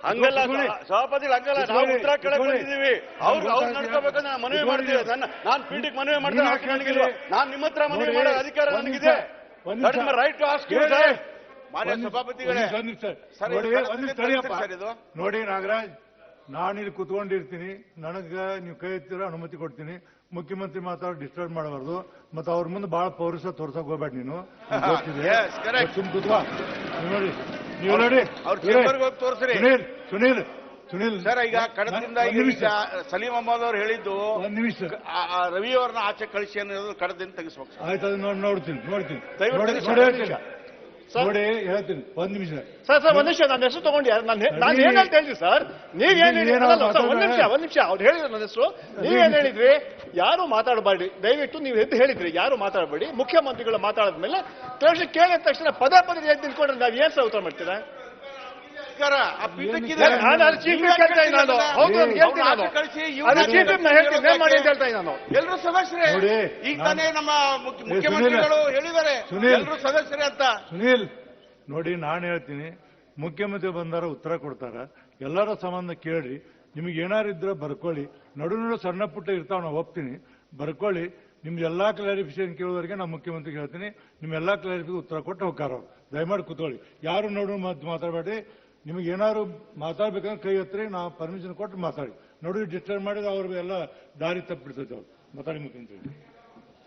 ಹಂಗಲ್ಲ ಸಭಾಪತಿ, ಹಂಗಲ್ಲ. ನಾವು ಉತ್ತರ ಕೇಳಕ್ ಬಂದಿದ್ದೀವಿ. ಅವ್ರು ನಡ್ಕೋಬೇಕಂದ್ರೆ ನಾನು ಮನವಿ ಮಾಡ್ತೀವಿ. ನಾನು ಪೀಠಕ್ಕೆ ಮನವಿ ಮಾಡ್ತಾರೆ ನನಗಿಲ್ವಾ? ನಾನು ನಿಮ್ಮ ಹತ್ರ ಮನವಿ ಮಾಡೋ ಅಧಿಕಾರ ನನಗಿದೆ. Right to ask you sir. ಮಾನ್ಯ ಸಭಾಪತಿಗಳೇ, ನೋಡಿ ನಾಗರಾಜ್, ನಾನಿಲ್ಲಿ ಕುತ್ಕೊಂಡಿರ್ತೀನಿ, ನನಗ ನೀವು ಕೈ ಎತ್ತಿರೋ ಅನುಮತಿ ಕೊಡ್ತೀನಿ. ಮುಖ್ಯಮಂತ್ರಿ ಮಾತಾಡೋ ಡಿಸ್ಟರ್ಬ್ ಮಾಡಬಾರ್ದು. ಮತ್ತೆ ಅವ್ರ ಮುಂದೆ ಬಹಳ ಪೌರುಷ ತೋರ್ಸಕ್ ಹೋಗ್ಬೇಡ ನೀನು. ಸುಮ್ ಕೂತ್ವಾ ನೋಡಿ, ನೀವು ನೋಡಿ ಸುನೀಲ್ ಸರ್. ಈಗ ಕಡದಿಂದ ಸಲೀಂ ಅಹಮದ್ ಅವ್ರು ಹೇಳಿದ್ದು ಒಂದ್ ನಿಮಿಷ ರವಿ ಅವ್ರನ್ನ ಆಚೆ ಕಳಿಸಿ ಅನ್ನೋದು ಕಡದಿಂದ ತೆಗಿಸ್ಬೇಕು. ಆಯ್ತು, ಅದು ನೋಡ್ತೀನಿ ನೋಡಿ ಹೇಳ್ತೀನಿ. ಒಂದ್ ನಿಮಿಷ ಸರ್, ಒಂದ್ ನಿಮಿಷ. ನನ್ನ ಹೆಸರು ತಗೊಂಡು ನಾನು ಏನ್ ಅಂತ ಹೇಳಿದ್ರಿ ಸರ್? ನೀವೇನ್ ಒಂದ್ ನಿಮಿಷ ಅವ್ರು ಹೇಳಿದ್ರು ನನ್ನ ಹೆಸರು. ನೀವೇನ್ ಹೇಳಿದ್ರಿ? ಯಾರು ಮಾತಾಡಬೇಡಿ ದಯವಿಟ್ಟು. ನೀವು ಎದ್ದು ಹೇಳಿದ್ರಿ ಯಾರು ಮಾತಾಡಬೇಡಿ. ಮುಖ್ಯಮಂತ್ರಿಗಳು ಮಾತಾಡಿದ್ಮೇಲೆ ಕೇಳಿದ ತಕ್ಷಣ ಪದೇ ಎದ್ದು ನಿಂತ್ಕೊಂಡ್ರೆ ನಾವ್ ಏನ್ ಸಹ ಉತ್ತರ ಮಾಡ್ತೀರಾ? ಎಲ್ಲರೂ ಸದಸ್ಯರೇ. ಈಗ ತಾನೇ ನಮ್ಮ ಮುಖ್ಯಮಂತ್ರಿಗಳು ಹೇಳಿದ್ದಾರೆ ಎಲ್ಲರೂ ಸದಸ್ಯರೇ ಅಂತ. ಸುನೀಲ್ ನೋಡಿ, ನಾನು ಹೇಳ್ತೀನಿ, ಮುಖ್ಯಮಂತ್ರಿ ಬಂದಾರ ಉತ್ತರ ಕೊಡ್ತಾರ. ಎಲ್ಲರ ಸಂಬಂಧ ಕೇಳಿ, ನಿಮ್ಗೆ ಏನಾರು ಇದ್ರೆ ಬರ್ಕೊಳ್ಳಿ. ನಡು ಸಣ್ಣ ಪುಟ್ಟ ಇರ್ತಾವ, ನಾವು ಒಪ್ತೀನಿ, ಬರ್ಕೊಳ್ಳಿ. ನಿಮ್ದು ಎಲ್ಲಾ ಕ್ಲಾರಿಫಿಕೇಶನ್ ಕೇಳೋವರೆಗೆ ನಾನು ಮುಖ್ಯಮಂತ್ರಿಗೆ ಹೇಳ್ತೀನಿ. ನಿಮ್ ಎಲ್ಲಾ ಕ್ಲಾರಿಫಿಕೇಶನ್ ಉತ್ತರ ಕೊಟ್ಟು ಹೋಗ್ತಾರ ಅವ್ರು. ದಯಮಾಡಿ ಕೂತ್ಕೊಳ್ಳಿ, ಯಾರು ನೋಡು ಮಾತಾಡಬೇಡಿ. ನಿಮ್ಗೆ ಏನಾದ್ರು ಮಾತಾಡ್ಬೇಕಂದ್ರೆ ಕೈ ಹತ್ತಿರ ನಾವು ಪರ್ಮಿಷನ್ ಕೊಟ್ಟು ಮಾತಾಡಿ. ನೋಡಿ ಡಿಸ್ಟರ್ಬ್ ಮಾಡಿದ್ರೆ ಅವ್ರಿಗೆ ಎಲ್ಲ ದಾರಿ ತಪ್ಪಿಡ್ತೈತೆ. ಅವ್ರು ಮಾತಾಡಿ ಮುಖ್ಯಮಂತ್ರಿ.